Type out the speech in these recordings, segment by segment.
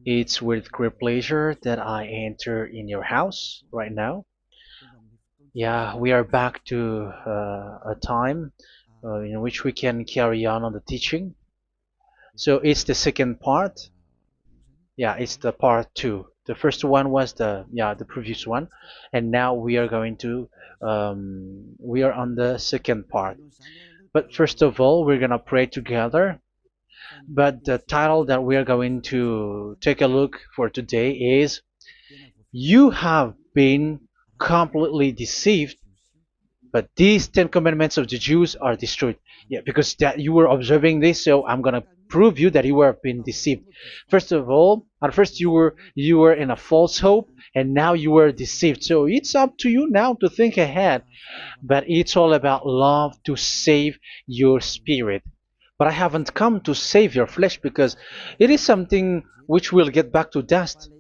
It's with great pleasure that I enter in your house right now. Yeah, we are back to a time in which we can carry on the teaching. So it's the second part. Yeah, it's the part two. The first one was the previous one, and now we are going to we are on the second part. But first of all, we're gonna pray together. But the title that we are going to take a look for today is "You have been completely deceived, but these Ten Commandments of the Jews are destroyed." Yeah, because that you were observing this, so I'm gonna prove you that you were being deceived. First of all, at first you were in a false hope, and now you were deceived. So it's up to you now to think ahead. But it's all about love to save your spirit. But I haven't come to save your flesh because it is something which will get back to dust.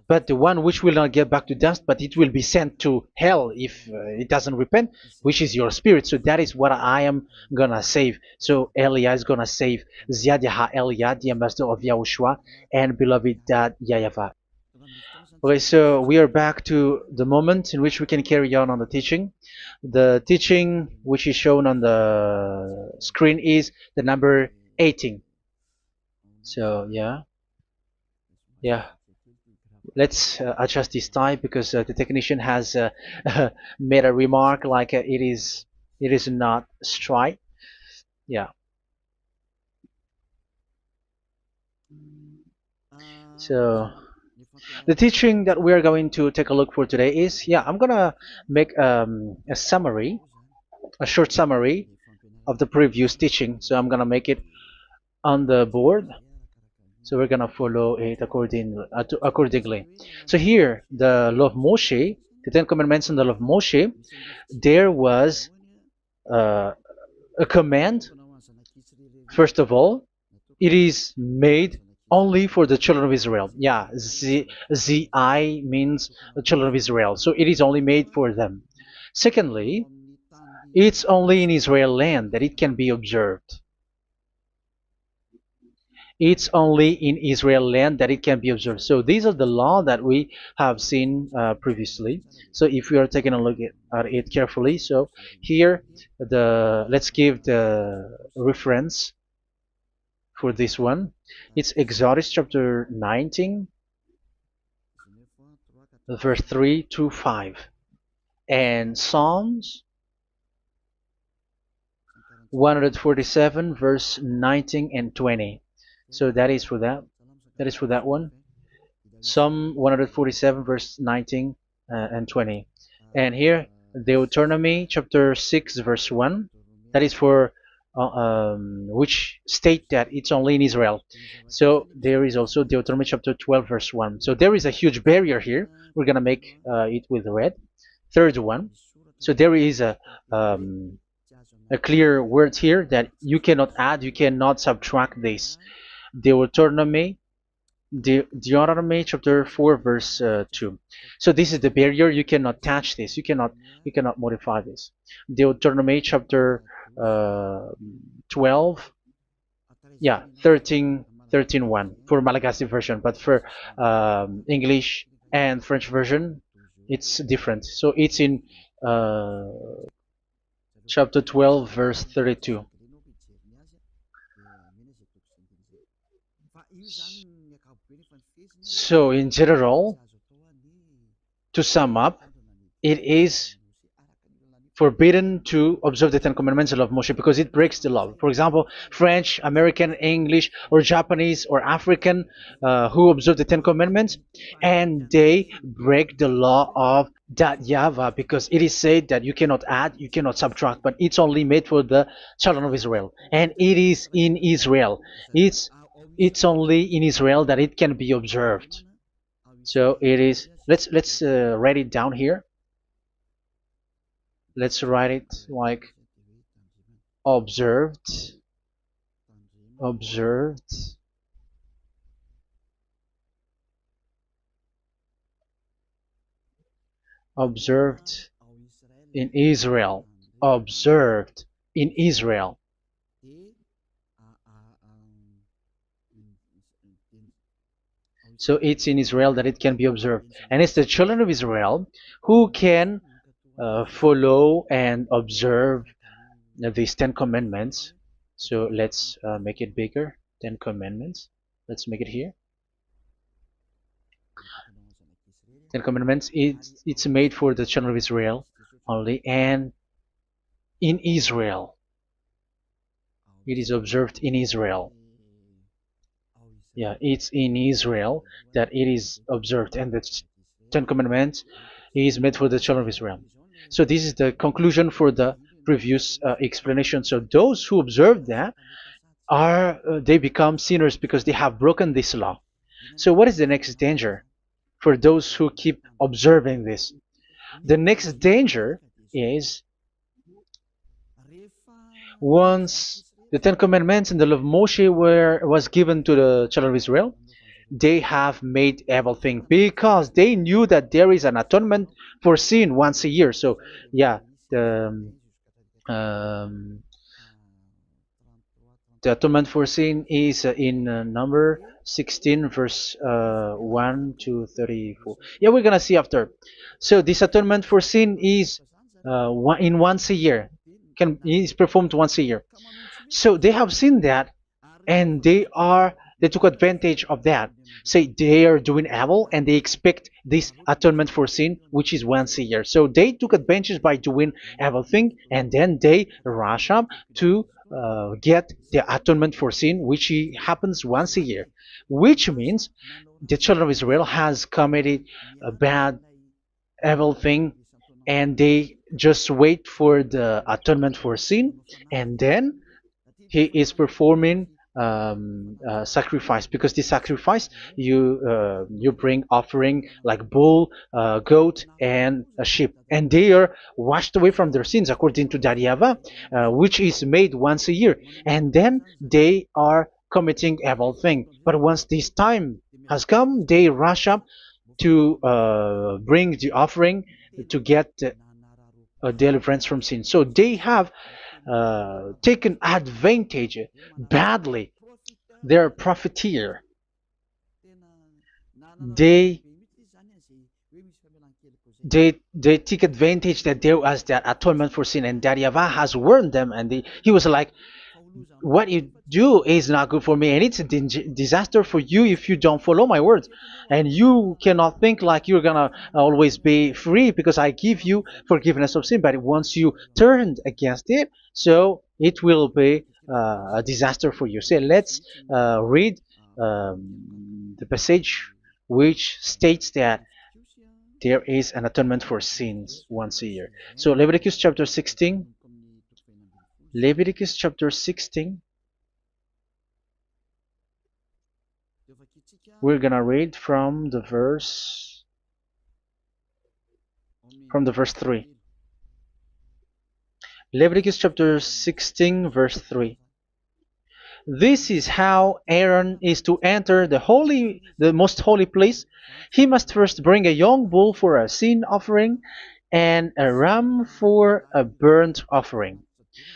But the one which will not get back to dust, but it will be sent to hell if it doesn't repent, which is your spirit. So that is what I am gonna save. So Elia is gonna save Ziadiha Elia, the ambassador of Yahushua, and beloved dad YAHVAH. Okay, so we are back to the moment in which we can carry on the teaching. The teaching which is shown on the screen is the number 18. So yeah, let's adjust this time because the technician has made a remark like it is not straight. Yeah. So the teaching that we are going to take a look for today is, I'm gonna make a summary, a short summary of the previous teaching. So I'm gonna make it on the board. So we're gonna follow it accordingly. So here, the law of Moshe, the Ten Commandments and the law of Moshe, there was uh, a command. First of all, it is made only for the children of Israel. Yeah, Z I means the children of Israel. So it is only made for them. Secondly, it's only in Israel land that it can be observed. It's only in Israel land that it can be observed. So these are the law that we have seen previously. So if we are taking a look at it carefully, so here let's give the reference for this one. It's Exodus chapter 19, verse 3 to 5, and Psalms 147, verse 19 and 20. So that is for that. That is for that one. Psalm 147, verse 19 and 20. And here, Deuteronomy chapter 6, verse 1. That is for which state that it's only in Israel. So there is also Deuteronomy chapter 12, verse 1. So there is a huge barrier here. We're going to make it with red. Third one. So there is a clear word here that you cannot add, you cannot subtract this. Deuteronomy Deuteronomy chapter 4 verse 2. So this is the barrier. You cannot touch this. You cannot modify this. Deuteronomy chapter 12, 13 1 for Malagasy version, but for English and French version, it's different. So it's in uh, chapter 12 verse 32. So in general, to sum up, it is forbidden to observe the Ten Commandments and law of Moshe because it breaks the law. For example, French, American, English, or Japanese or African who observe the Ten Commandments and they break the law of that YAHVAH because it is said that you cannot add, you cannot subtract, but it's only made for the children of Israel, and it is in Israel. It's only in Israel that it can be observed. So it is. Let's write it down here. Let's write it like observed, observed, observed in Israel, observed in Israel. So it's in Israel that it can be observed. And it's the children of Israel who can follow and observe these 10 commandments. So let's make it bigger. 10 commandments. Let's make it here. 10 commandments. It's made for the children of Israel only, and in Israel. It is observed in Israel. Yeah, it's in Israel that it is observed, and the Ten Commandments is made for the children of Israel. So this is the conclusion for the previous explanation. So those who observe that are they become sinners because they have broken this law. So what is the next danger for those who keep observing this? The next danger is once the Ten Commandments and the law of Moshe was given to the children of Israel, they have made everything because they knew that there is an atonement for sin once a year. So yeah, um, the atonement for sin is in number 16 verse 1 to 34. Yeah, we're gonna see after. So this atonement for sin is in once a year, is performed once a year. So they have seen that, and they took advantage of that. Say they are doing evil and they expect this atonement for sin, which is once a year. So they took advantage by doing evil thing, and then they rush up to get the atonement for sin, which happens once a year, which means the children of Israel has committed a bad evil thing, and they just wait for the atonement for sin, and then he is performing sacrifice, because this sacrifice you bring offering like bull, goat, and a sheep, and they are washed away from their sins according to that YAHVAH, which is made once a year, and then they are committing evil thing. But once this time has come, they rush up to bring the offering to get deliverance from sin. So they have taken advantage badly. They're a profiteer. They they take advantage that there was that atonement for sin, and that YAHVAH has warned them, and he was like, what you do is not good for me, and it's a disaster for you if you don't follow my words. And you cannot think like you're gonna always be free because I give you forgiveness of sin, but once you turned against it, so it will be a disaster for you. So let's read the passage which states that there is an atonement for sins once a year. So Leviticus chapter 16. Leviticus chapter 16. We're gonna read from the verse 3. Leviticus chapter 16 verse 3. This is how Aaron is to enter the most holy place. He must first bring a young bull for a sin offering and a ram for a burnt offering.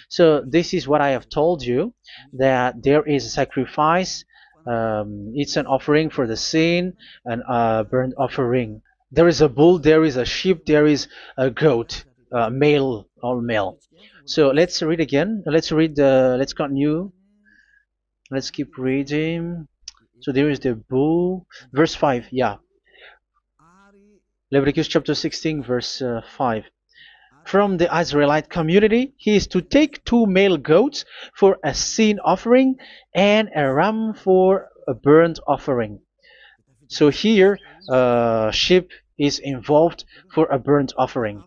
So this is what I have told you, that there is a sacrifice. It's an offering for the sin, and a burnt offering. There is a bull, there is a sheep, there is a goat, male, all male. So let's read again. Let's continue. Let's keep reading. So there is the bull, verse 5. Yeah, Leviticus chapter 16 verse 5. From the Israelite community, he is to take 2 male goats for a sin offering and a ram for a burnt offering. So here, sheep is involved for a burnt offering.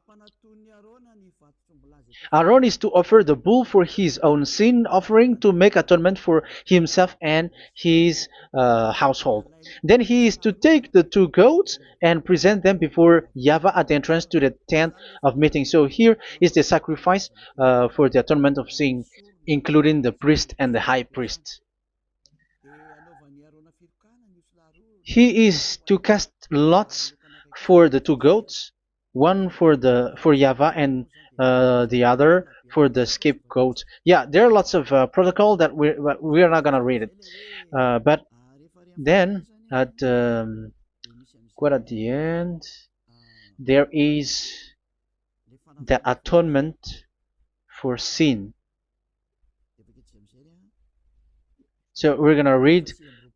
Aaron is to offer the bull for his own sin offering to make atonement for himself and his household. Then he is to take the 2 goats and present them before YAHVAH at the entrance to the tent of meeting. So here is the sacrifice for the atonement of sin, including the priest and the high priest. He is to cast lots for the 2 goats, one for YAHVAH and the other for the scapegoat. Yeah, there are lots of protocol that we are not gonna read it, but then at quite at the end, there is the atonement for sin. So we're gonna read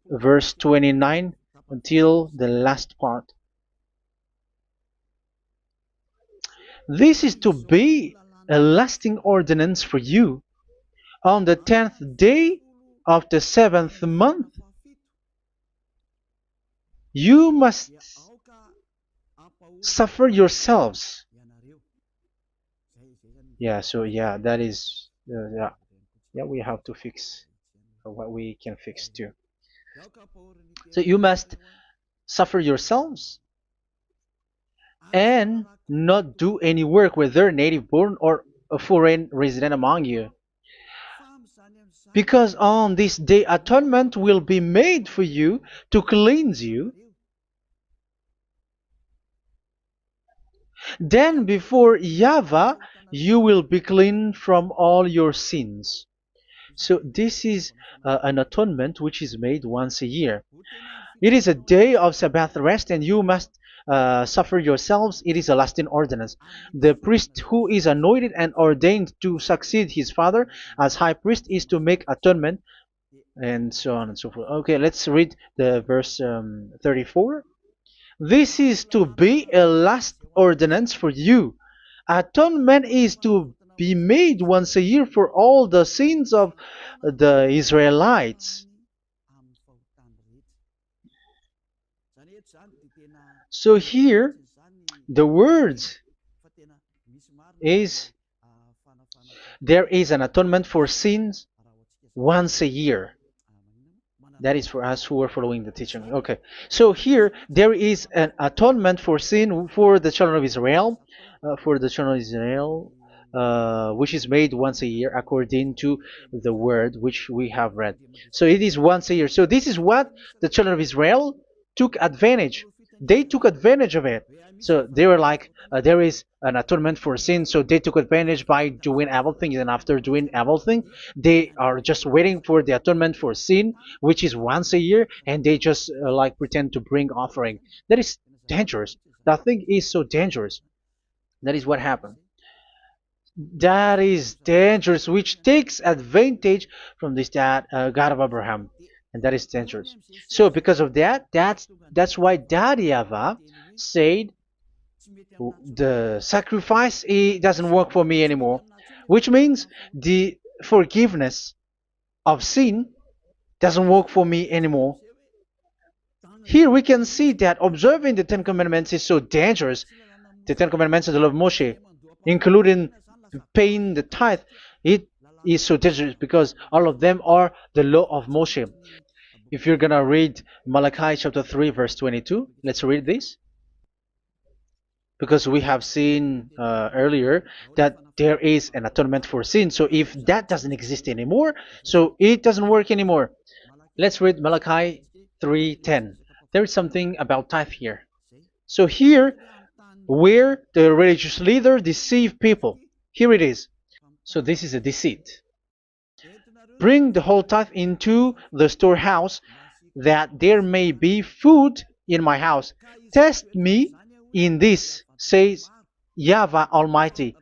verse 29 until the last part. This is to be a lasting ordinance for you. On the 10th day of the 7th month, you must suffer yourselves. Yeah, so yeah, that is, yeah, we have to fix what we can fix too. So you must suffer yourselves and not do any work, whether native born or a foreign resident among you. Because on this day atonement will be made for you to cleanse you. Then before YAHVAH you will be clean from all your sins. So this is an atonement which is made once a year. It is a day of Sabbath rest, and you must suffer yourselves. It is a lasting ordinance. The priest who is anointed and ordained to succeed his father as high priest is to make atonement, and so on and so forth. Okay, let's read the verse 34. This is to be a last ordinance for you. Atonement is to be made once a year for all the sins of the Israelites. So here, the words is there is an atonement for sins once a year. That is for us who are following the teaching. Okay, so here there is an atonement for sin for the children of Israel, which is made once a year according to the word which we have read. So it is once a year. So this is what the children of Israel took advantage. They took advantage of it. So they were like, there is an atonement for sin. So they took advantage by doing evil things, and after doing evil things, they are just waiting for the atonement for sin, which is once a year, and they just like pretend to bring offering. That is dangerous. That thing is so dangerous. That is what happened. That is dangerous, which takes advantage from this God of Abraham, and that is dangerous. So because of that, that's why Daddy Ava said the sacrifice it doesn't work for me anymore, which means the forgiveness of sin doesn't work for me anymore. Here we can see that observing the Ten Commandments is so dangerous. The Ten Commandments of the law of Moshe, including paying the tithe, it is so dangerous because all of them are the law of Moshe. If you're gonna read Malachi chapter 3 verse 22, let's read this. Because we have seen earlier that there is an atonement for sin. So if that doesn't exist anymore, so it doesn't work anymore. Let's read Malachi 3:10. There is something about tithe here. So here, where the religious leader deceive people, here it is. So this is a deceit. Bring the whole tithe into the storehouse, that there may be food in my house. Test me in this, says YAHVAH Almighty,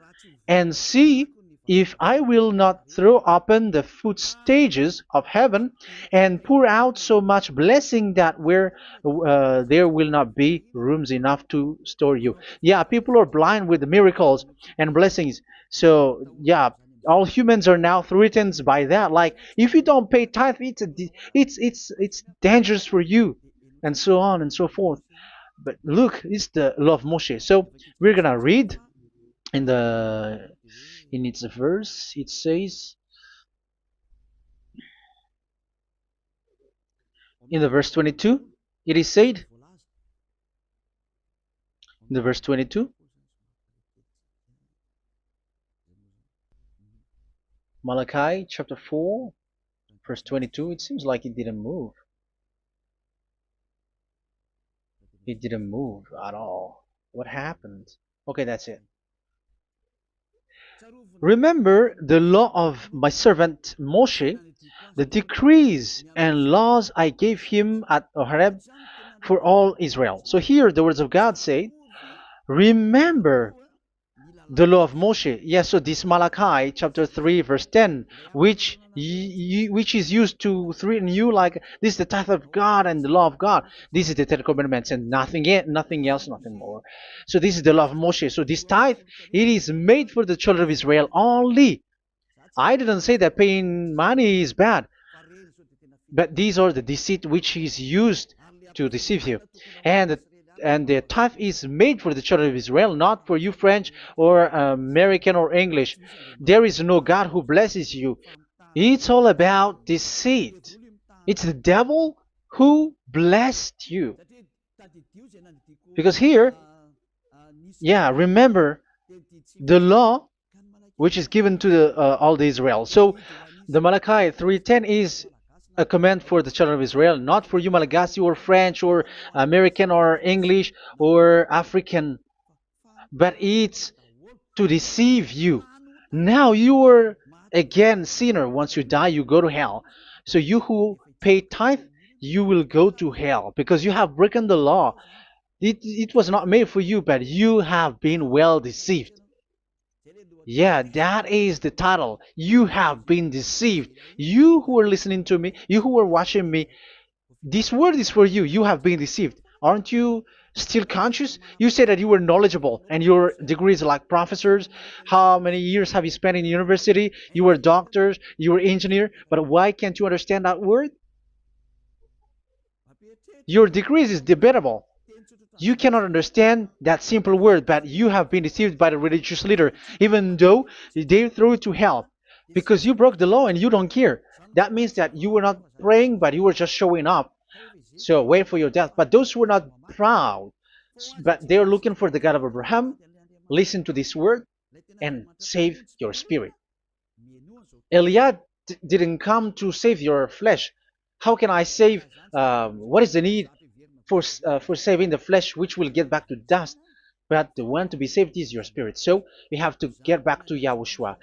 and see if I will not throw open the food stages of heaven and pour out so much blessing that where there will not be rooms enough to store you. Yeah, people are blind with the miracles and blessings. So yeah, all humans are now threatened by that. Like if you don't pay tithe, it's dangerous for you, and so on and so forth. But look, it's the law of Moshe. So we're gonna read in its verse. It says in the verse 22. It is said in the verse 22. Malachi chapter 4, verse 22. It seems like it didn't move. It didn't move at all. What happened? Okay, that's it. Remember the law of my servant Moshe, the decrees and laws I gave him at Horeb for all Israel. So here the words of God say, remember the law of Moshe. Yes, so this Malachi chapter 3 verse 10, which is used to threaten you like this is the tithe of God and the law of God. This is the Ten Commandments and nothing else, nothing more. So this is the law of Moshe. So this tithe, it is made for the children of Israel only. I didn't say that paying money is bad, but these are the deceit which is used to deceive you. And the tithe is made for the children of Israel, not for you French or American or English. There is no God who blesses you. It's all about deceit. It's the devil who blessed you. Because here, yeah, remember the law which is given to all the Israel. So the Malachi 3:10 is a command for the children of Israel, not for you Malagasy or French or American or English or African, but it's to deceive you. Now you are again sinner. Once you die, you go to hell. So you who pay tithe, you will go to hell because you have broken the law. It was not made for you, but you have been well deceived. Yeah, that is the title. You have been deceived. You who are listening to me, you who are watching me, this word is for you. You have been deceived. Aren't you still conscious? You said that you were knowledgeable and your degrees are like professors. How many years have you spent in university? You were doctors, you were engineer, but why can't you understand that word? Your degrees is debatable. You cannot understand that simple word, but you have been deceived by the religious leader, even though they threw you to hell because you broke the law and you don't care. That means that you were not praying, but you were just showing up. So wait for your death. But those who are not proud, but they are looking for the God of Abraham, listen to this word and save your spirit. Eliad didn't come to save your flesh. How can I save? What is the need for saving the flesh, which will get back to dust? But the one to be saved is your spirit. So we have to get back to Yahushua.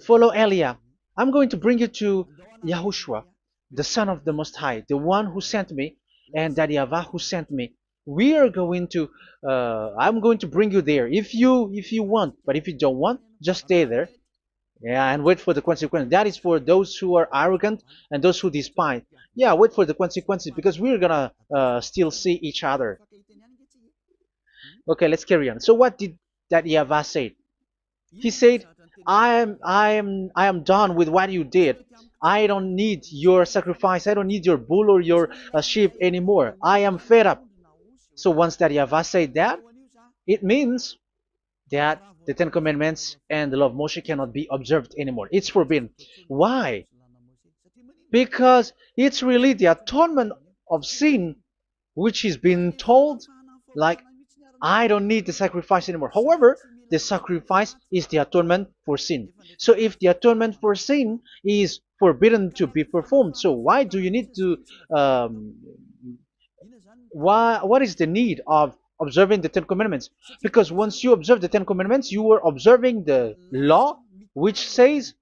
Follow Eliah. I'm going to bring you to Yahushua, the Son of the Most High, the one who sent me, and that YAHVAH who sent me. We are going to. I'm going to bring you there if you want, but if you don't want, just stay there. Yeah, and wait for the consequences. That is for those who are arrogant and those who despise. Yeah, wait for the consequences because we're gonna still see each other. Okay, let's carry on. So what did that YAHVAH say? He said, I am done with what you did. I don't need your sacrifice. I don't need your bull or your sheep anymore. I am fed up. So once that YAHVAH said that, it means that the Ten Commandments and the law of Moshe cannot be observed anymore. It's forbidden. Why? Because it's really the atonement of sin which is being told, like, I don't need the sacrifice anymore. However, the sacrifice is the atonement for sin. So if the atonement for sin is forbidden to be performed, so why do you need to what is the need of observing the Ten Commandments? Because once you observe the Ten Commandments, you are observing the law which says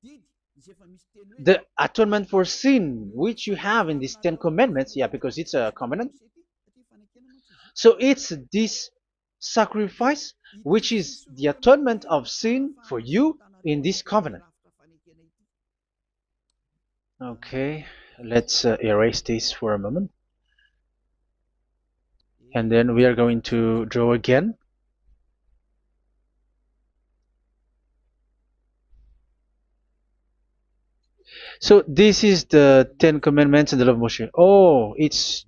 the atonement for sin which you have in these Ten Commandments. Yeah, because it's a covenant. So it's this sacrifice which is the atonement of sin for you in this covenant. Okay, let's erase this for a moment. And then we are going to draw again. So this is the Ten Commandments and the law of Moshe. Oh, it's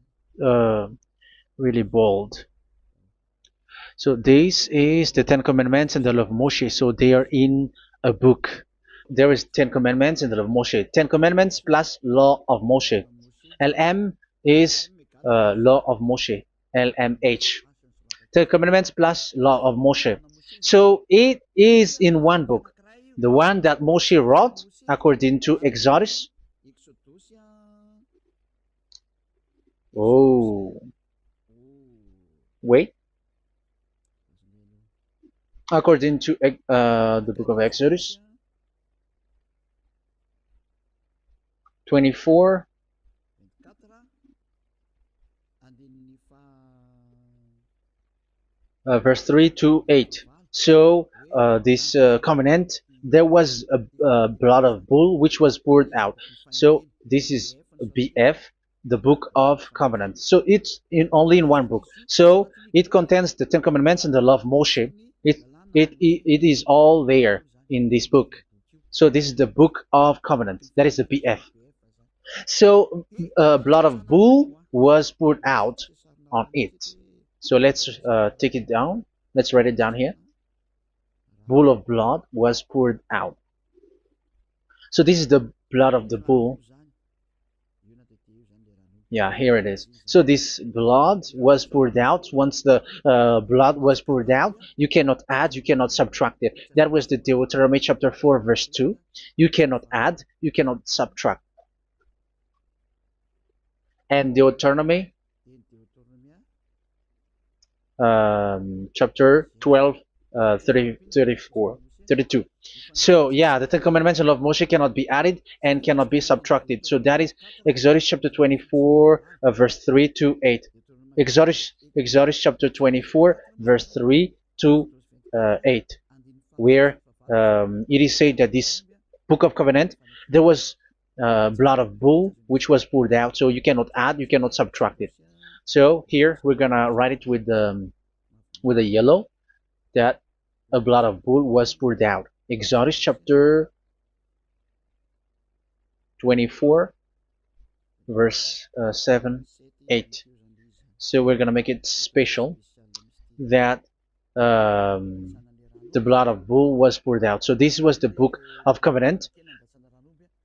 really bold. So this is the Ten Commandments and the law of Moshe. So they are in a book. There is Ten Commandments and the law of Moshe. Ten Commandments plus law of Moshe. LM is law of Moshe. LMH. Ten Commandments plus law of Moshe. So it is in one book. The one that Moshe wrote according to Exodus. Oh, wait. According to the book of Exodus 24, verse 3 to 8. So this covenant, there was a blood of bull which was poured out. So this is BF, the book of covenant. So it's only in one book. So it contains the Ten Commandments and the law of Moshe. It is all there in this book. So this is the book of covenant. That is the BF. So blood of bull was poured out on it. So let's take it down. Let's write it down here. Bull of blood was poured out. So this is the blood of the bull. Yeah, here it is. So this blood was poured out. Once the blood was poured out, you cannot add, you cannot subtract it. That was the Deuteronomy chapter 4, verse 2. You cannot add, you cannot subtract. And Deuteronomy chapter 12, 32. So yeah, the Ten Commandments and law of Moshe cannot be added and cannot be subtracted. So that is Exodus chapter 24, verse 3 to 8. Exodus chapter 24, verse 3 to 8, where it is said that this book of covenant, there was blood of bull which was poured out. So you cannot add, you cannot subtract it. So here we're gonna write it with a yellow, that a blood of bull was poured out. Exodus chapter 24, verse 7, 8. So we're gonna make it special that the blood of bull was poured out. So this was the book of covenant,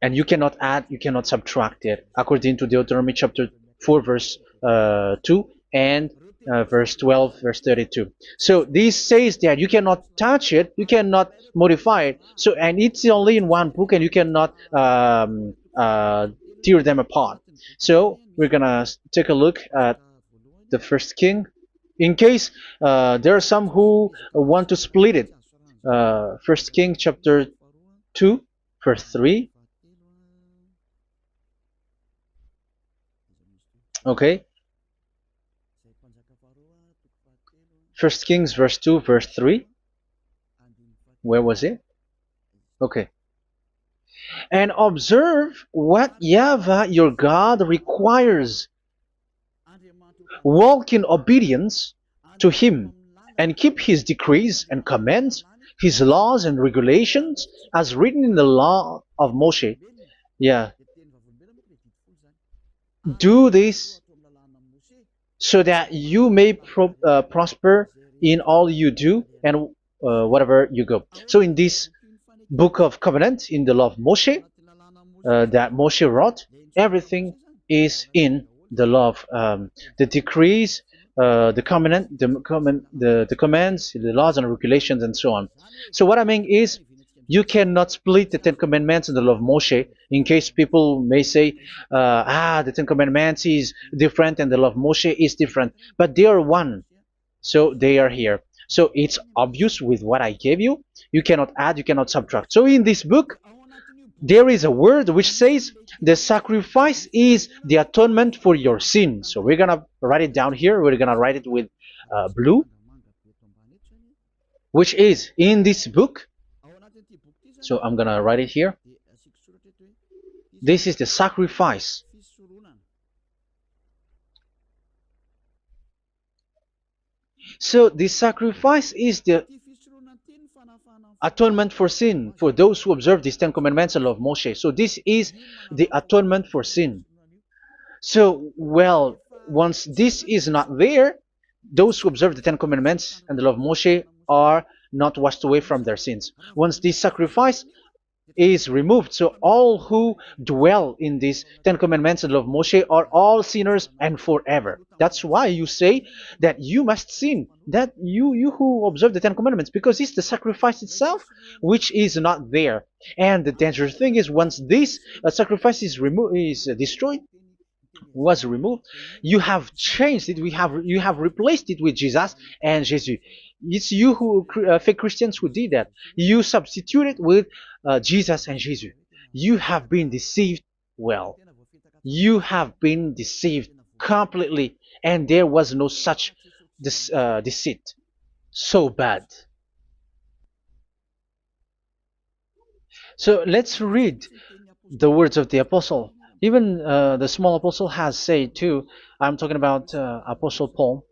and you cannot add, you cannot subtract it, according to Deuteronomy chapter 4, verse 2 and verse 12, verse 32. So this says that you cannot touch it, you cannot modify it. So, and it's only in one book, and you cannot tear them apart. So we're gonna take a look at the first king, in case there are some who want to split it. First King chapter 2, verse 3. Okay. First Kings verse 2, verse 3. Where was it? Okay. And observe what YAHVAH your God requires. Walk in obedience to him, and keep his decrees and commands, his laws and regulations, as written in the law of Moshe. Yeah. Do this so that you may prosper in all you do and whatever you go. So in this book of covenant, in the law of Moshe, that Moshe wrote, everything is in the law of the decrees, the covenant, the commands, the laws and regulations, and so on. So what I mean is, you cannot split the Ten Commandments and the law of Moshe. In case people may say, the Ten Commandments is different and the law of Moshe is different, but they are one. So they are here. So it's obvious with what I gave you. You cannot add, you cannot subtract. So in this book, there is a word which says the sacrifice is the atonement for your sin. So we're gonna write it down here. We're gonna write it with blue, which is in this book. So I'm gonna write it here. This is the sacrifice. So the sacrifice is the atonement for sin for those who observe these Ten Commandments and law of Moshe. So this is the atonement for sin. So, well, once this is not there, those who observe the Ten Commandments and the law of Moshe are not washed away from their sins. Once this sacrifice is removed, so all who dwell in these Ten Commandments and law of Moshe are all sinners and forever. That's why you say that you must sin, that you who observe the Ten Commandments, because it's the sacrifice itself which is not there. And the dangerous thing is, once this sacrifice is destroyed, was removed, you have changed it. You have replaced it with Jesus and Jesus. It's you who fake Christians who did that. You substitute it with Jesus and Jesus. You have been deceived Well, you have been deceived completely, and there was no such deceit. So bad. So let's read the words of the apostle. Even the small apostle has said too. I'm talking about Apostle Paul,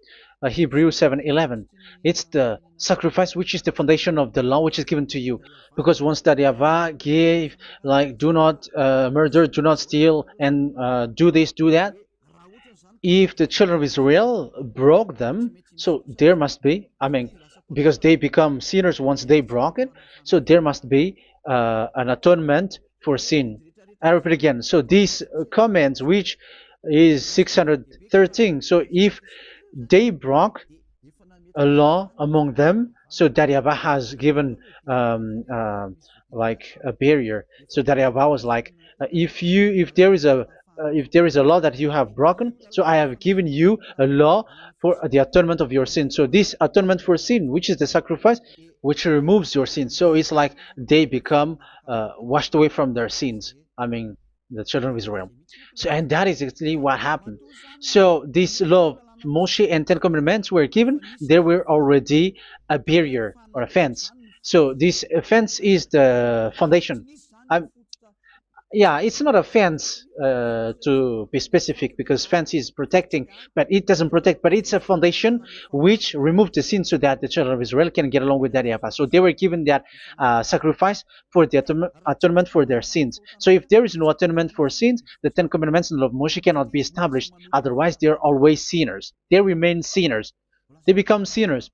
Hebrews 7:11. It's the sacrifice which is the foundation of the law which is given to you. Because once that YAHVAH gave, like, do not murder, do not steal, and do this, do that, if the children of Israel broke them, so there must be, I mean, because they become sinners once they broke it, so there must be an atonement for sin. I repeat again. So these comments, which is 613, so if they broke a law among them, so that YAHVAH has given like a barrier. So that YAHVAH was like, if there is a law that you have broken, so I have given you a law for the atonement of your sin. So this atonement for sin, which is the sacrifice, which removes your sin. So it's like they become washed away from their sins. I mean, the children of Israel. So, and that is actually what happened. So this law of Moshe and Ten Commandments were given. There were already a barrier or a fence. So this fence is the foundation. I'm, yeah, it's not a fence to be specific, because fence is protecting, but it doesn't protect. But it's a foundation which removed the sin so that the children of Israel can get along with that YAHVAH. So they were given that sacrifice for the atonement for their sins. So if there is no atonement for sins, the Ten Commandments and the law of Moshe cannot be established. Otherwise, they're always sinners. They remain sinners. They become sinners.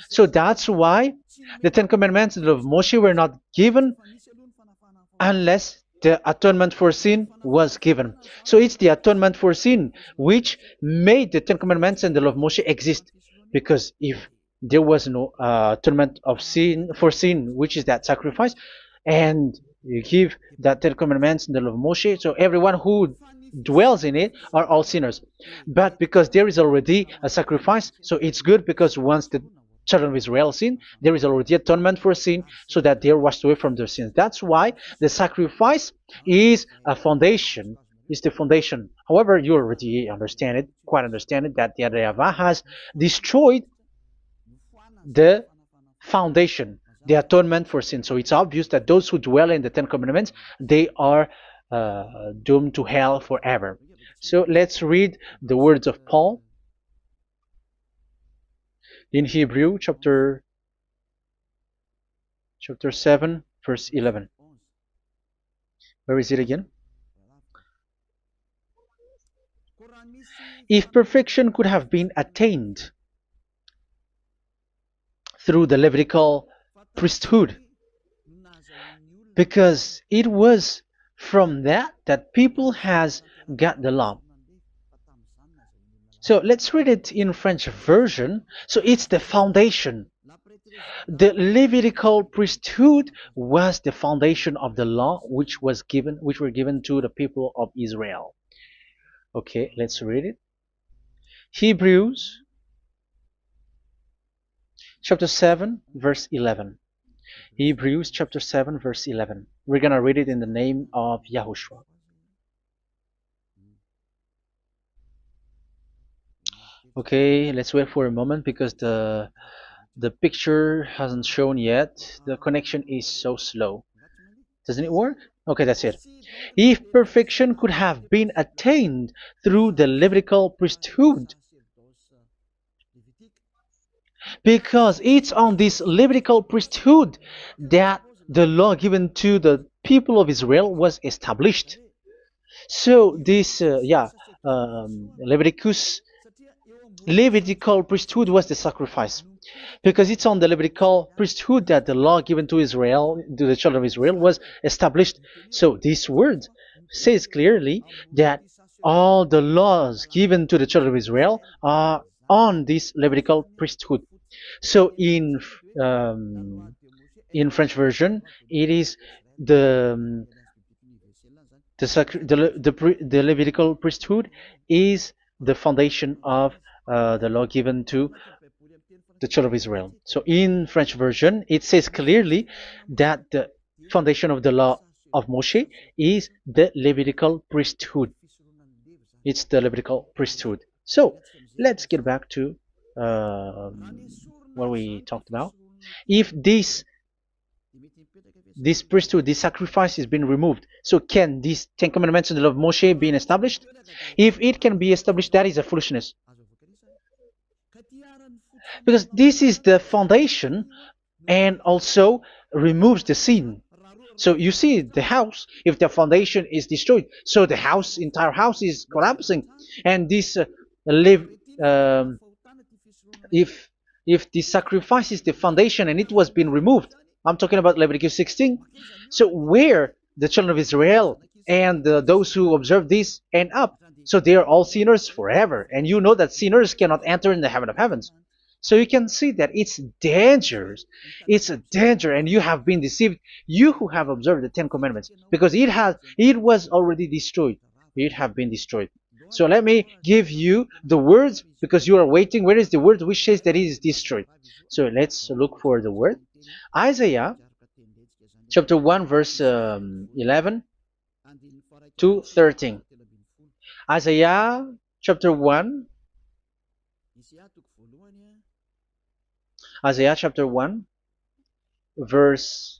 So that's why the Ten Commandments and the law of Moshe were not given unless the atonement for sin was given. So it's the atonement for sin which made the Ten Commandments and the law of Moshe exist. Because if there was no atonement of sin for sin, which is that sacrifice, and you give that Ten Commandments and the law of Moshe, so everyone who dwells in it are all sinners. But because there is already a sacrifice, so it's good, because once the children of Israel sin, there is already atonement for sin, so that they are washed away from their sins. That's why the sacrifice is a foundation, is the foundation. However, you already understand it, quite understand it, that the YAHVAH has destroyed the foundation, the atonement for sin. So it's obvious that those who dwell in the Ten Commandments, they are doomed to hell forever. So let's read the words of Paul in Hebrew chapter 7 verse 11. Where is it again? If perfection could have been attained through the Levitical priesthood, because it was from that people has got the law. So let's read it in French version. So it's the foundation. The Levitical priesthood was the foundation of the law which were given to the people of Israel. Okay, let's read it. Hebrews chapter 7 verse 11. Hebrews chapter 7 verse 11. We're gonna read it in the name of YAHOSHUAH. Okay, let's wait for a moment, because the picture hasn't shown yet. The connection is so slow. Doesn't it work? Okay, that's it. If perfection could have been attained through the Levitical priesthood, because it's on this Levitical priesthood that the law given to the people of Israel was established. So this, Levitical priesthood was the sacrifice, because it's on the Levitical priesthood that the law given to Israel, to the children of Israel, was established. So this word says clearly that all the laws given to the children of Israel are on this Levitical priesthood. So in French version, it is the Levitical priesthood is the foundation of the law given to the children of Israel. So in French version, it says clearly that the foundation of the law of Moshe is the Levitical priesthood. It's the Levitical priesthood. So let's get back to what we talked about. If this priesthood, this sacrifice is being removed, so can these Ten Commandments and the law of Moshe be established? If it can be established, that is a foolishness. Because this is the foundation and also removes the sin. So you see the house, if the foundation is destroyed, so the house, entire house is collapsing. And this live, um, if the sacrifice is the foundation and it was being removed, I'm talking about Leviticus 16. So where the children of Israel and those who observe this end up, so they are all sinners forever. And you know that sinners cannot enter in the heaven of heavens. So you can see that it's dangerous. It's a danger, and you have been deceived. You who have observed the Ten Commandments, because it was already destroyed. It have been destroyed. So let me give you the words, because you are waiting. Where is the word which says that it is destroyed? So let's look for the word. Isaiah chapter 1 verse 11 to 13. Isaiah chapter 1. Isaiah chapter 1 verse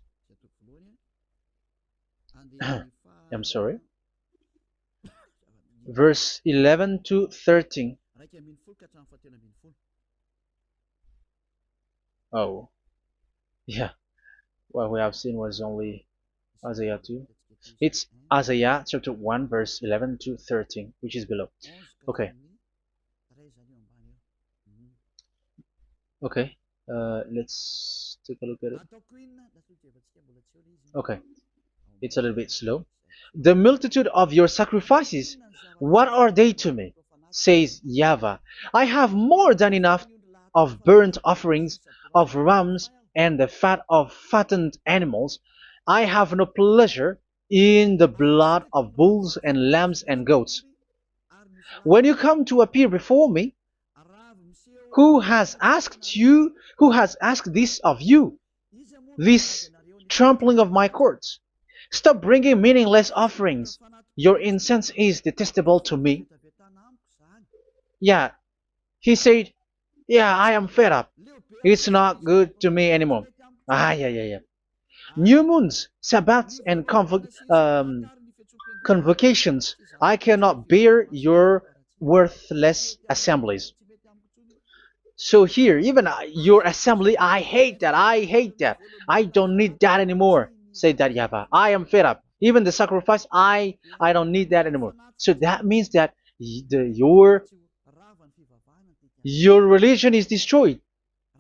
I'm sorry, verse 11 to 13. Oh, yeah, what we have seen was only Isaiah 2. It's Isaiah chapter 1 verse 11 to 13, which is below. Okay. Okay. Let's take a look at it. Okay. It's a little bit slow. The multitude of your sacrifices, what are they to me? Says YAHVAH. I have more than enough of burnt offerings, of rams, and the fat of fattened animals. I have no pleasure in the blood of bulls and lambs and goats. When you come to appear before me, who has asked this of you, this trampling of my courts? Stop bringing meaningless offerings. Your incense is detestable to me. Yeah, he said, yeah, I am fed up. It's not good to me anymore. Yeah. New moons, Sabbaths, and convocations. I cannot bear your worthless assemblies. So here, even your assembly, I hate that. I hate that. I don't need that anymore. Say that, YAHVAH. I am fed up. Even the sacrifice, I don't need that anymore. So that means that your religion is destroyed.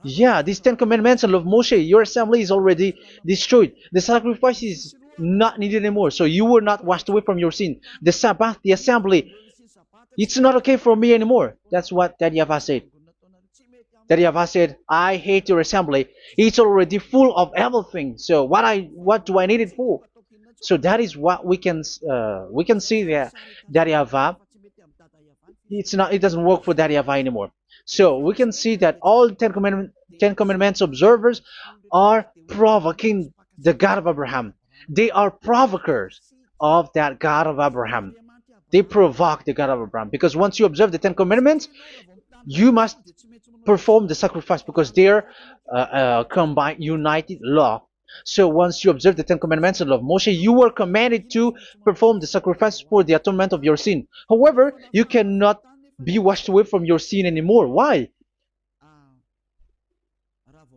Yeah, these Ten Commandments and love Moshe, your assembly is already destroyed. The sacrifice is not needed anymore. So you were not washed away from your sin. The Sabbath, the assembly, it's not okay for me anymore. That's what that YAHVAH said. That YAHVAH said, I hate your assembly. It's already full of everything. So what do I need it for? So that is what we can see there. That YAHVAH, it doesn't work for that YAHVAH anymore. So we can see that all Ten Commandments observers are provoking the God of Abraham. They are provokers of that God of Abraham. They provoke the God of Abraham, because once you observe the Ten Commandments, you must perform the sacrifice, because they're combined, united law. So once you observe the Ten Commandments and love Moshe, you were commanded to perform the sacrifice for the atonement of your sin. However, you cannot be washed away from your sin anymore. Why?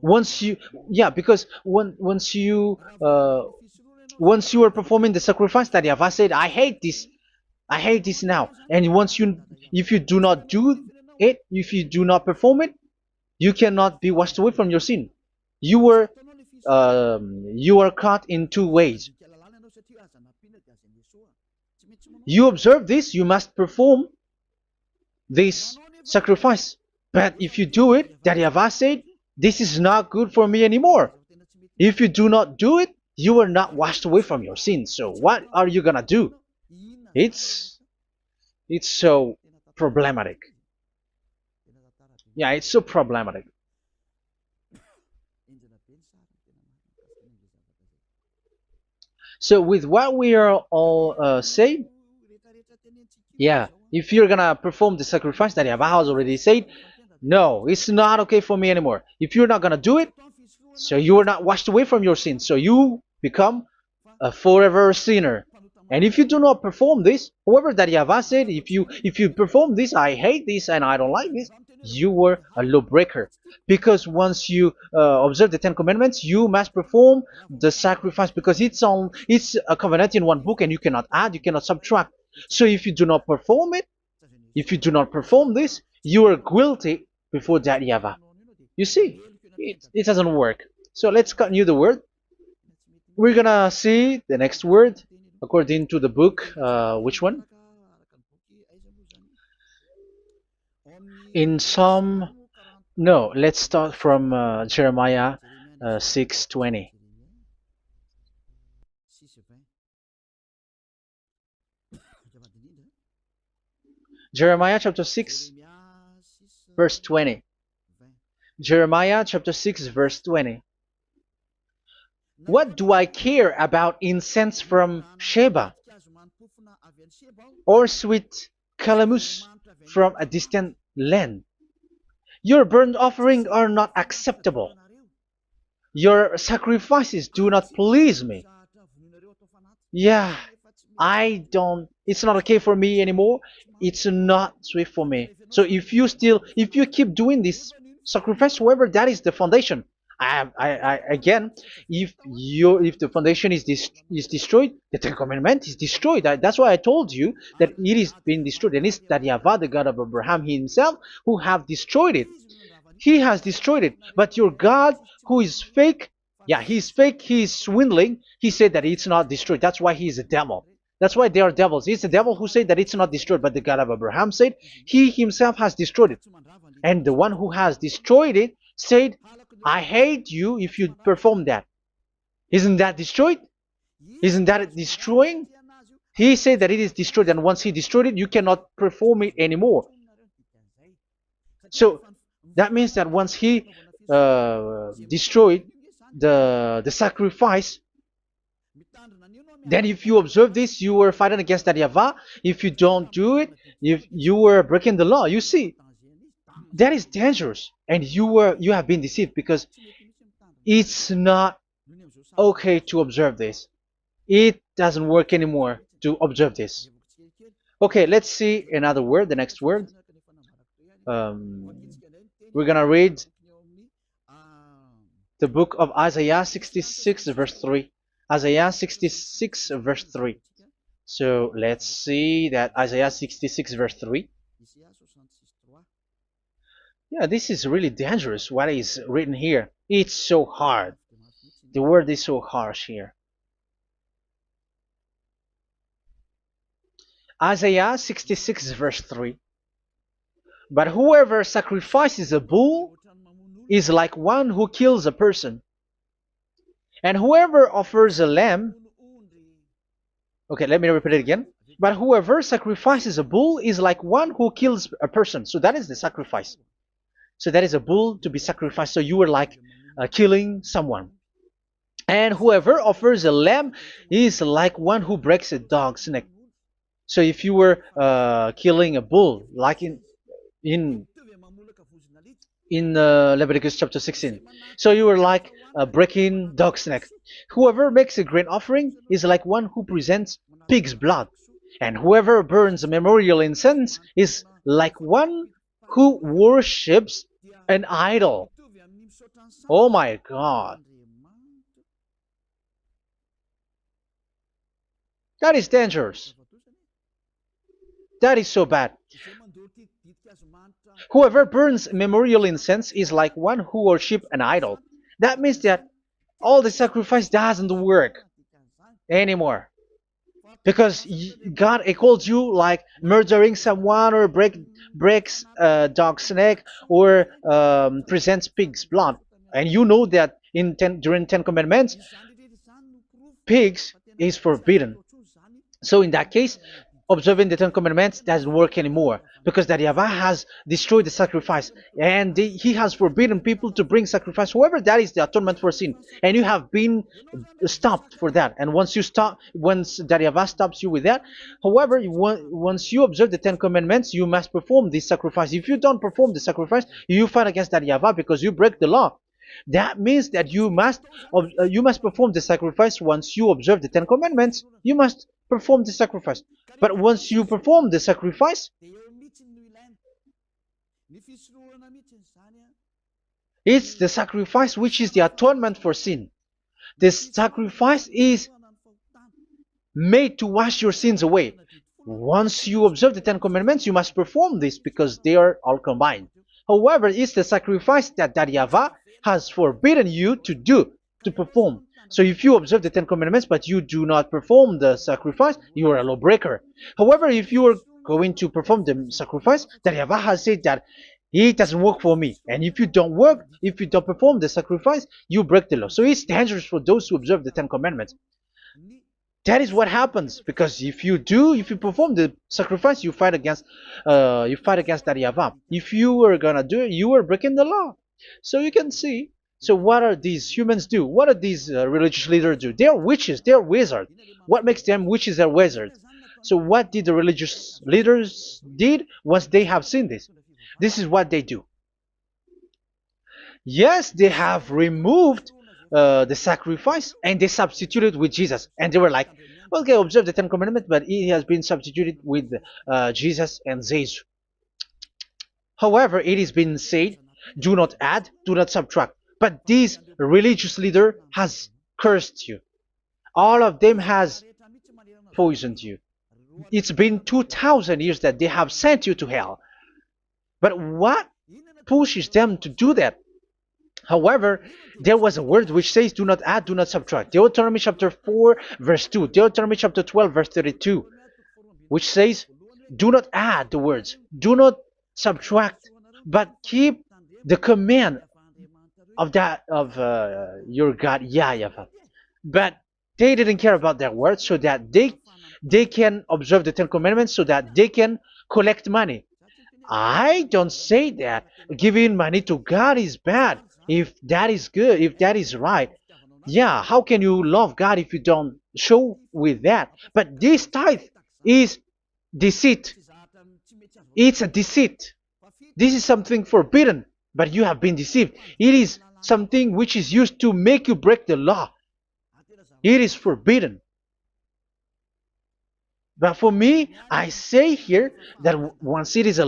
Because once you are performing the sacrifice that YAHVAH said, I hate this now. And if you do not do it, if you do not perform it, you cannot be washed away from your sin. You are caught in two ways. You observe this, you must perform this sacrifice. But if you do it, that YAHVAH said, this is not good for me anymore. If you do not do it, you are not washed away from your sins. So what are you gonna do? It's so problematic. Yeah, it's so problematic. So with what we are all saying, yeah, if you're gonna perform the sacrifice that Yahweh has already said, no, it's not okay for me anymore. If you're not gonna do it, so you are not washed away from your sins, so you become a forever sinner. And if you do not perform this, whoever that Yahweh said, if you perform this, I hate this and I don't like this, you were a lawbreaker. Because once you observe the Ten Commandments, you must perform the sacrifice because it's a covenant in one book and you cannot add, you cannot subtract. So if you do not perform it, if you do not perform this, you are guilty before that Yahweh. You see, it doesn't work. So let's continue the word. We're gonna see the next word according to the book. Which one? In Psalm. No, let's start from Jeremiah 6:20. Jeremiah chapter 6, verse 20. Jeremiah chapter 6, verse 20. What do I care about incense from Sheba or sweet calamus from a distant land? Your burnt offerings are not acceptable. Your sacrifices do not please me. Yeah, it's not okay for me anymore. It's not sweet for me. So if you keep doing this sacrifice, however, that is the foundation. Again, if the foundation is destroyed, the Ten Commandment is destroyed. That's why I told you that it is being destroyed, and it's that Yahweh, the God of Abraham himself, who have destroyed it. He has destroyed it. But your God, who is fake, yeah, he's fake, he's swindling. He said that it's not destroyed. That's why he's a devil. That's why they are devils. It's the devil who said that it's not destroyed, but the God of Abraham said he himself has destroyed it. And the one who has destroyed it said, I hate you if you perform that. Isn't that destroyed? Isn't that destroying? He said that it is destroyed, and once he destroyed it, you cannot perform it anymore. So that means that once he destroyed the sacrifice, then if you observe this, you were fighting against that Yahweh. If you don't do it, if you were breaking the law, you see, that is dangerous, and you have been deceived because it's not okay to observe this. It doesn't work anymore to observe this. Okay, let's see another word, the next word. We're gonna read the book of Isaiah 66 verse 3. Isaiah 66 verse 3. So let's see that Isaiah 66 verse 3. Yeah, this is really dangerous what is written here. It's so hard. The word is so harsh here. Isaiah 66 verse 3. But whoever sacrifices a bull is like one who kills a person. And whoever offers a lamb... Okay, let me repeat it again. But whoever sacrifices a bull is like one who kills a person. So that is the sacrifice. So that is a bull to be sacrificed. So you were like killing someone. And whoever offers a lamb is like one who breaks a dog's neck. So if you were killing a bull, like in Leviticus chapter 16, so you were like breaking dog's neck. Whoever makes a grain offering is like one who presents pig's blood. And whoever burns a memorial incense is like one who worships an idol. Oh my God. That is dangerous. That is so bad. Whoever burns memorial incense is like one who worships an idol. That means that all the sacrifice doesn't work anymore. Because God calls you like murdering someone or breaks a dog's neck or presents pig's blood. And you know that during Ten Commandments, pigs is forbidden. So in that case, observing the Ten Commandments doesn't work anymore because that Yahweh has destroyed the sacrifice and he has forbidden people to bring sacrifice. However, that is the atonement for sin, and you have been stopped for that. And once that Yahweh stops you with that, however, once you observe the Ten Commandments, you must perform this sacrifice. If you don't perform the sacrifice, you fight against that Yahweh because you break the law. That means that you must perform the sacrifice. Once you observe the Ten Commandments, you must perform the sacrifice. But once you perform the sacrifice, it's the sacrifice which is the atonement for sin. This sacrifice is made to wash your sins away. Once you observe the Ten Commandments, you must perform this because they are all combined. However, it's the sacrifice that Yahweh has forbidden you to do, to perform. So if you observe the Ten Commandments but you do not perform the sacrifice, you are a lawbreaker. However, if you are going to perform the sacrifice, that Yahweh has said that it doesn't work for me. And if you don't perform the sacrifice, you break the law. So it's dangerous for those who observe the Ten Commandments. That is what happens, because if you perform the sacrifice, you fight against that Yahweh. If you are gonna do it, you are breaking the law. So you can see. So what are these humans do? What are these religious leaders do? They are witches. They are wizards. What makes them witches and wizards? So what did the religious leaders did once they have seen this? This is what they do. Yes, they have removed the sacrifice and they substituted with Jesus. And they were like, okay, observe the Ten Commandments, but it has been substituted with Jesus and Jesus. However, it has been said, do not add, do not subtract. But this religious leader has cursed you. All of them has poisoned you. It's been 2,000 years that they have sent you to hell. But what pushes them to do that? However, there was a word which says, do not add, do not subtract. Deuteronomy chapter 4, verse 2. Deuteronomy chapter 12, verse 32. Which says, do not add the words. Do not subtract. But keep the command of your God, YAHVAH. But they didn't care about their words, so that they can observe the Ten Commandments, so that they can collect money. I don't say that giving money to God is bad. If that is good, if that is right, yeah, how can you love God if you don't show with that? But this tithe is deceit. It's a deceit. This is something forbidden, but you have been deceived. It is something which is used to make you break the law. It is forbidden. But for me, I say here that once it is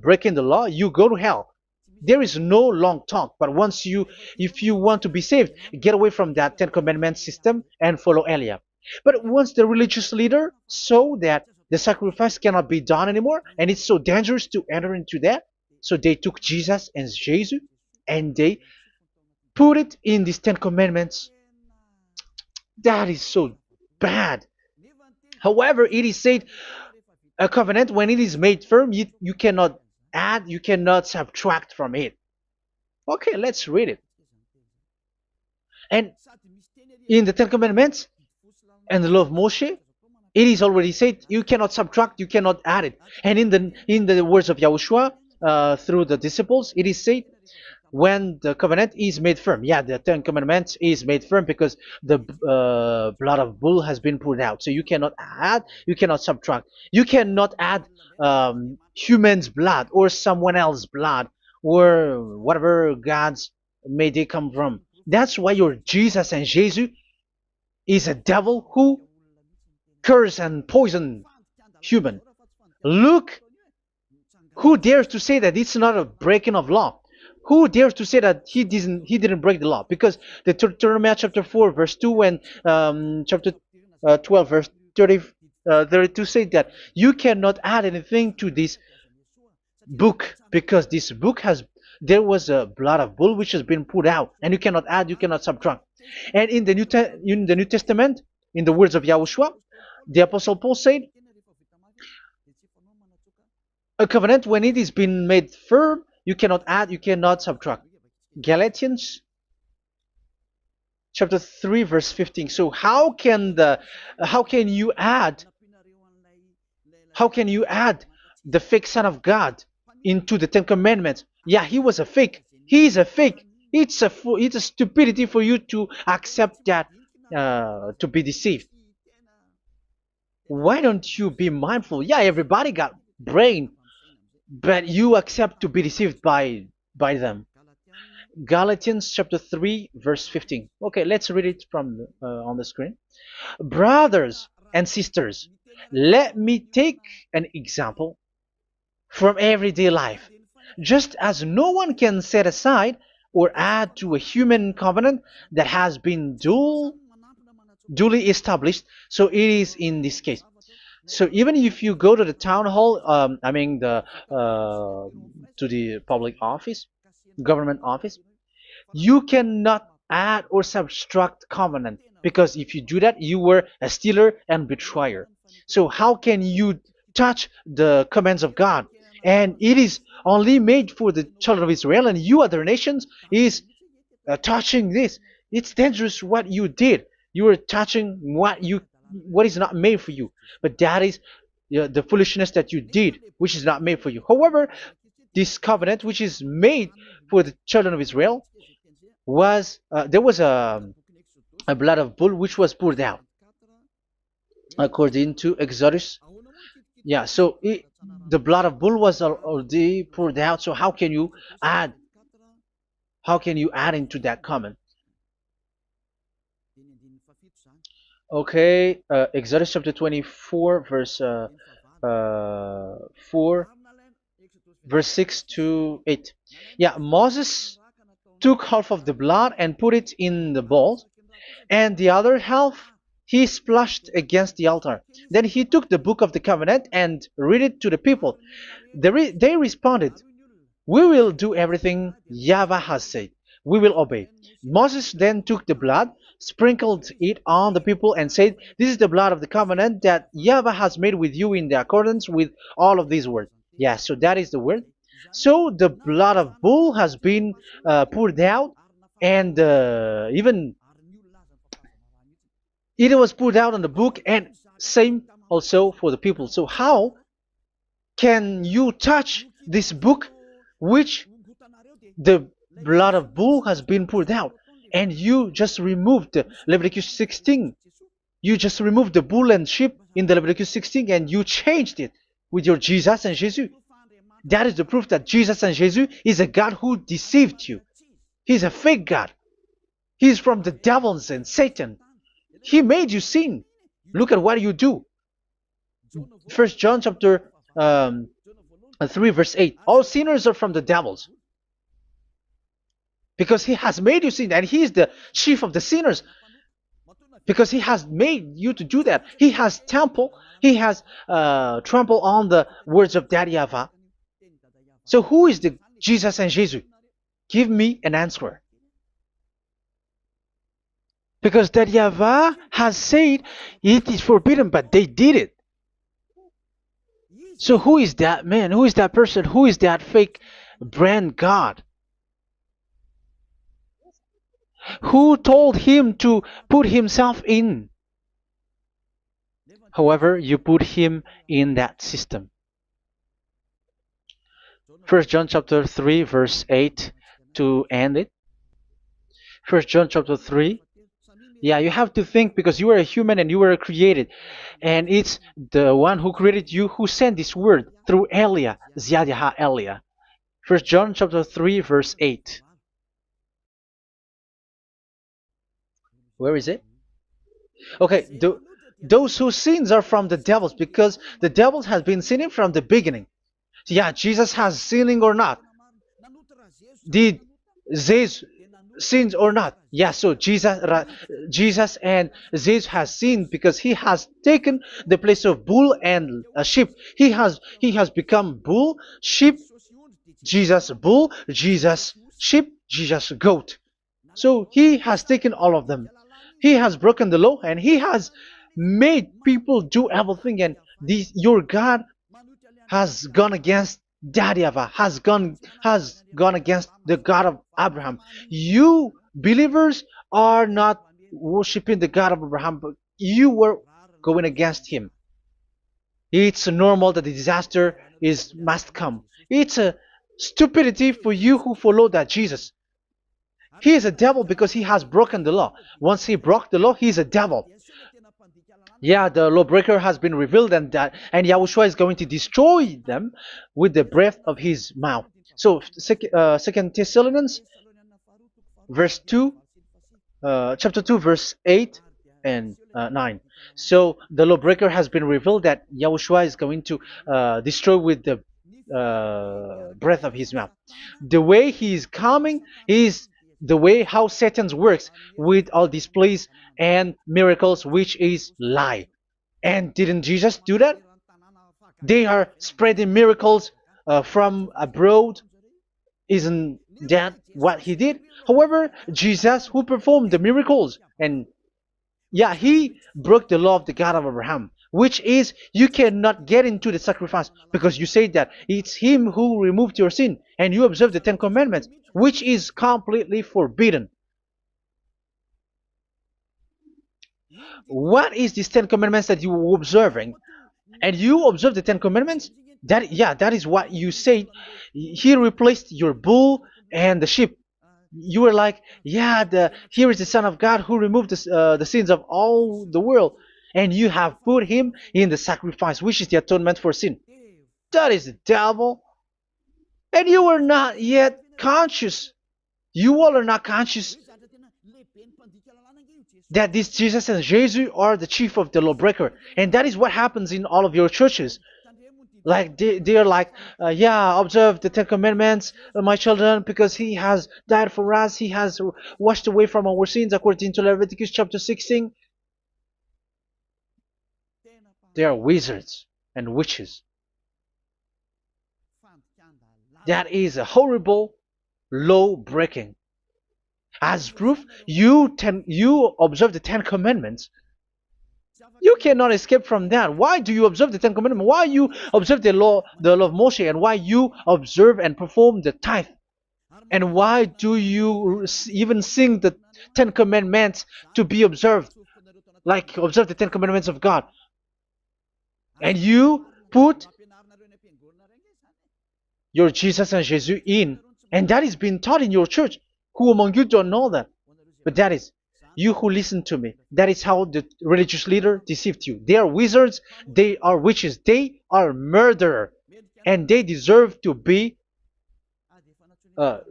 breaking the law, you go to hell. There is no long talk. But if you want to be saved, get away from that Ten Commandments system and follow Eliab. But once the religious leader saw that the sacrifice cannot be done anymore, and it's so dangerous to enter into that, so they took Jesus and Jesus and they put it in these Ten Commandments. That is so bad. However, it is said, a covenant, when it is made firm, you cannot add, you cannot subtract from it. Okay, let's read it. And in the Ten Commandments and the law of Moshe, it is already said, you cannot subtract, you cannot add it. And in the words of YAHOSHUAH, through the disciples, it is said, when the covenant is made firm. Yeah, the Ten Commandments is made firm because the blood of bull has been poured out. So you cannot add, you cannot subtract. You cannot add human's blood or someone else's blood or whatever gods may they come from. That's why your Jesus and Jesus is a devil who curse and poison human. Look, who dares to say that it's not a breaking of law? Who dares to say that he didn't break the law? Because the Deuteronomy chapter 4 verse 2 and chapter 12 verse 32 say that you cannot add anything to this book, because this book there was a blood of bull which has been put out, and you cannot add, you cannot subtract. And in the New Testament, in the words of YAHOSHUAH, the Apostle Paul said, a covenant, when it is been made firm, you cannot add, you cannot subtract. Galatians chapter 3 verse 15. So how can you add How can you add the fake Son of God into the Ten Commandments? Yeah, he was a fake. He is a fake. It's a stupidity for you to accept that, to be deceived. Why don't you be mindful? Yeah, everybody got brain, but you accept to be deceived by them. Galatians chapter 3 verse 15. Okay, let's read it from on the screen. Brothers and sisters, let me take an example from everyday life. Just as no one can set aside or add to a human covenant that has been duly established, so it is in this case. So even if you go to the town hall, I mean to the public office, government office, you cannot add or subtract covenant, because if you do that, you were a stealer and betrayer. So how can you touch the commands of God? And it is only made for the children of Israel, and you other nations is touching this. It's dangerous what you did. You are touching what is not made for you. But that is the foolishness that you did, which is not made for you. However, this covenant, which is made for the children of Israel, was there was a blood of bull which was poured out according to Exodus. Yeah, so the blood of bull was already poured out. So add how can you add into that comment? Okay, Exodus chapter 24 verse 4 verse 6 to 8. Yeah, Moses took half of the blood and put it in the bowl, and the other half he splashed against the altar. Then he took the book of the covenant and read it to the people. They responded, "We will do everything YAHVAH has said. We will obey." Moses then took the blood, sprinkled it on the people, and said, "This is the blood of the covenant that YAHVAH has made with you in the accordance with all of these words." Yeah, so that is the word. So the blood of bull has been poured out, and even it was poured out on the book, and same also for the people. So how can you touch this book which the blood of bull has been poured out, and you just removed Leviticus 16? You just removed the bull and sheep in the Leviticus 16, and you changed it with your Jesus and Jesus. That is the proof that Jesus and Jesus is a God who deceived you. He's a fake God. He's from the devils and Satan. He made you sin. Look at what you do. First John chapter 3 verse 8. All sinners are from the devils, because he has made you sin, and he is the chief of the sinners, because he has made you to do that. He has trampled on the words of Daddy YAHVAH. So who is the Jesus and Jesus? Give me an answer. Because Daddy YAHVAH has said it is forbidden, but they did it. So who is that man? Who is that person? Who is that fake brand God? Who told him to put himself in? However, you put him in that system. First John chapter 3 verse 8 to end it. First John chapter 3. Yeah, you have to think, because you are a human and you were created. And it's the one who created you who sent this word through Elia, Ziadiha Elia. First John chapter 3 verse 8. Where is it? Okay, those whose sins are from the devils, because the devils has been sinning from the beginning. Yeah, Jesus has sinning or not? Did Jesus sins or not? Yeah, so Jesus and Jesus has sinned, because he has taken the place of bull and a sheep. He has become bull, sheep, Jesus bull, Jesus sheep, Jesus goat. So he has taken all of them. He has broken the law, and he has made people do everything, and your God has gone against Daddy YAHVAH, has gone against the God of Abraham. You believers are not worshiping the God of Abraham, but you were going against him. It's normal that the disaster is must come. It's a stupidity for you who follow that Jesus. He is a devil because he has broken the law. Once he broke the law, he is a devil. Yeah, the lawbreaker has been revealed, and Yahushua is going to destroy them with the breath of his mouth. So, Second Thessalonians, verse 2, chapter 2, verse 8 and 9. So the lawbreaker has been revealed that Yahushua is going to destroy with the breath of his mouth. The way he is coming is the way how Satan works with all displays and miracles, which is lie. And didn't Jesus do that? They are spreading miracles from abroad. Isn't that what he did? However, Jesus, who performed the miracles, and yeah, he broke the law of the God of Abraham, which is you cannot get into the sacrifice because you say that it's him who removed your sin, and you observe the Ten Commandments, which is completely forbidden. What is these Ten Commandments that you were observing? And you observe the Ten Commandments? That is what you said. He replaced your bull and the sheep. You were like, yeah, here is the Son of God who removed the sins of all the world, and you have put him in the sacrifice, which is the atonement for sin. That is the devil. And you are not yet conscious. You all are not conscious that this Jesus and Jesus are the chief of the lawbreaker. And that is what happens in all of your churches. Like they are like, yeah, observe the Ten Commandments, my children, because he has died for us. He has washed away from our sins according to Leviticus chapter 16. They are wizards and witches. That is a horrible law breaking. As proof, you observe the Ten Commandments. You cannot escape from that. Why do you observe the Ten Commandments? Why you observe the law of Moshe, and why you observe and perform the tithe? And why do you even sing the Ten Commandments to be observed? Like observe the Ten Commandments of God. And you put your Jesus and Jesus in. And that is being taught in your church. Who among you don't know that? But that is you who listen to me. That is how the religious leader deceived you. They are wizards. They are witches. They are murderers. And they deserve to be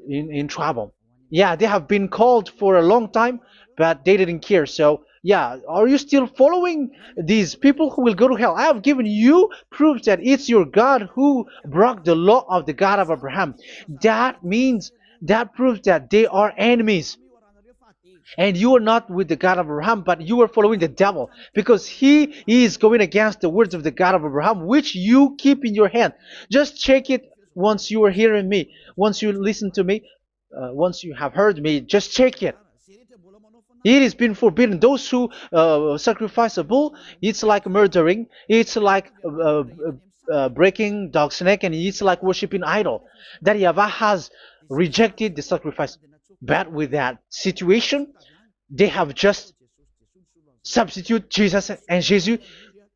in trouble. Yeah, they have been called for a long time, but they didn't care. So, yeah, are you still following these people who will go to hell? I have given you proof that it's your God who broke the law of the God of Abraham. That means, that proves that they are enemies. And you are not with the God of Abraham, but you are following the devil, because he is going against the words of the God of Abraham, which you keep in your hand. Just check it once you are hearing me, once you listen to me, once you have heard me, just check it. It has been forbidden. Those who sacrifice a bull, it's like murdering, it's like breaking dog's neck, and it's like worshiping idol. That YAHVAH has rejected the sacrifice. But with that situation, they have just substitute Jesus and Jesus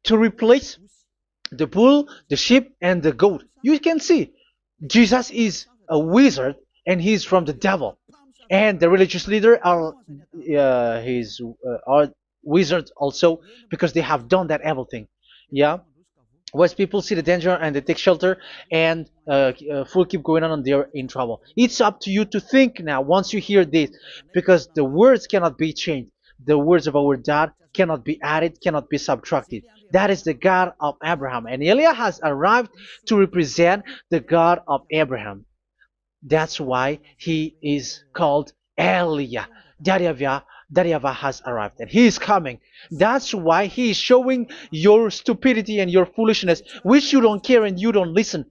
to replace the bull, the sheep, and the goat. You can see Jesus is a wizard, and he's from the devil. And the religious leader are wizards also, because they have done that evil thing. Yeah. Once people see the danger and they take shelter, and full keep going on, and they're in trouble. It's up to you to think now once you hear this, because the words cannot be changed. The words of our God cannot be added, cannot be subtracted. That is the God of Abraham, and Eliah has arrived to represent the God of Abraham. That's why he is called Eliah. YAHVAH has arrived, and he is coming. That's why he is showing your stupidity and your foolishness, which you don't care and you don't listen.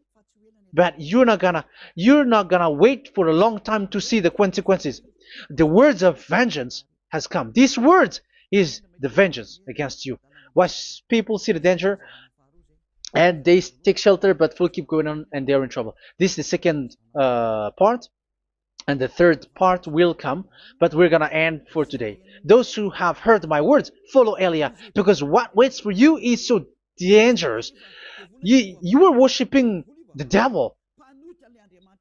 But you're not gonna wait for a long time to see the consequences. The words of vengeance has come. These words is the vengeance against you. Once people see the danger and they take shelter, but will keep going on, and they're in trouble. This is the second part. And the third part will come, but we're gonna end for today. Those who have heard my words, follow Eliah, because what waits for you is so dangerous. You were worshiping the devil.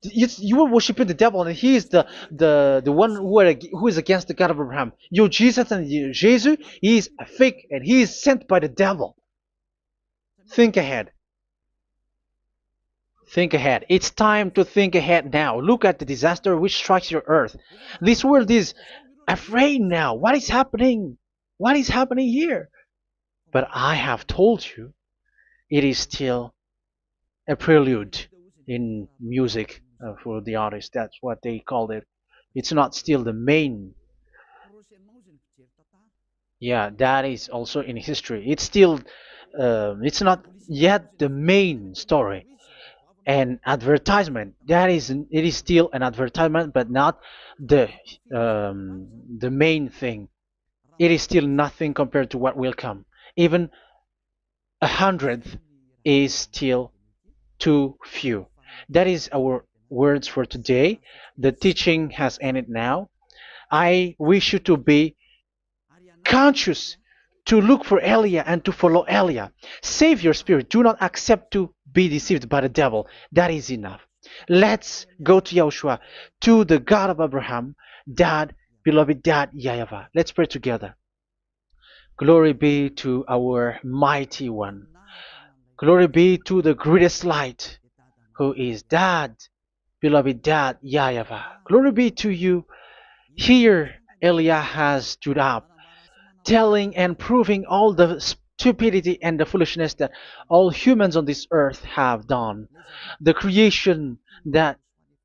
You were worshiping the devil, and he is the one who is against the God of Abraham. Your Jesus and your Jesus, he is a fake, and he is sent by the devil. Think ahead. Think ahead. It's time to think ahead now. Look at the disaster which strikes your earth. This world is afraid now. What is happening? What is happening here? But I have told you, it is still a prelude in music for the artist. That's what they called it. It's not still the main. Yeah, that is also in history. It's still, it's not yet the main story. And advertisement, that is, it is still an advertisement, but not the the main thing. It is still nothing compared to what will come. Even a hundredth is still too few. That is our words for today. The teaching has ended now. I wish you to be conscious, to look for Elia and to follow Elia. Save your spirit. Do not accept to be deceived by the devil. That is enough. Let's go to Yahushua, to the God of Abraham, Dad, beloved Dad, YAHVAH. Let's pray together. Glory be to our mighty one. Glory be to the greatest light, who is Dad, beloved Dad, YAHVAH. Glory be to you. Here, Elia has stood up, telling and proving all the stupidity and the foolishness that all humans on this earth have done. The creation that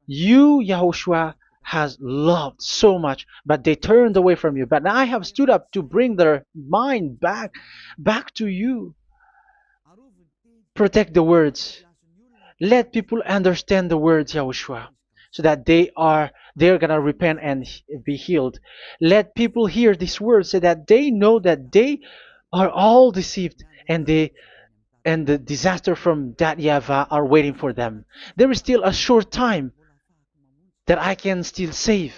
you, Yahushua, has loved so much, but they turned away from you. But now I have stood up to bring their mind back to you. Protect the words. Let people understand the words, Yahushua, so that they're gonna repent and be healed. Let people hear these words so that they know that they are all deceived, and the disaster from that YAHVAH are waiting for them. There is still a short time that I can still save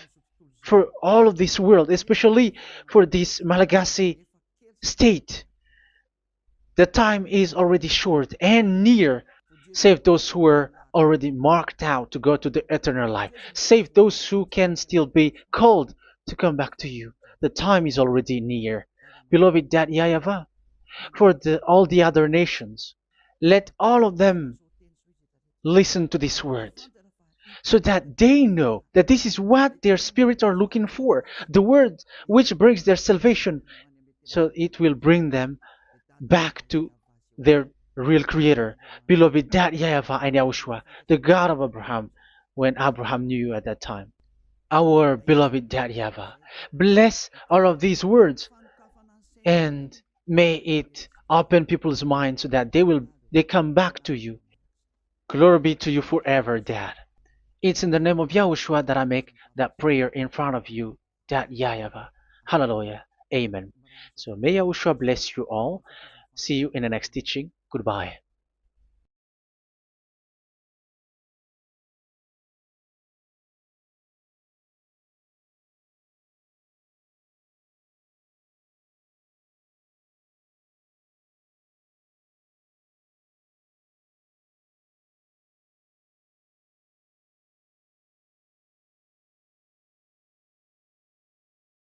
for all of this world, especially for this Malagasy state. The time is already short and near. Save those who are already marked out to go to the eternal life. Save those who can still be called to come back to you. The time is already near. Beloved Dad YAHVAH, for all the other nations, let all of them listen to this word, so that they know that this is what their spirits are looking for, the word which brings their salvation, so it will bring them back to their real creator, beloved Dad YAHVAH and Yahushua, the God of Abraham, when Abraham knew you at that time. Our beloved Dad YAHVAH, bless all of these words, and may it open people's minds so that they come back to you. Glory be to you forever, Dad. It's in the name of Yahushua that I make that prayer in front of you, Dad YAHVAH. Hallelujah. Amen. So may Yahushua bless you all. See you in the next teaching. Goodbye.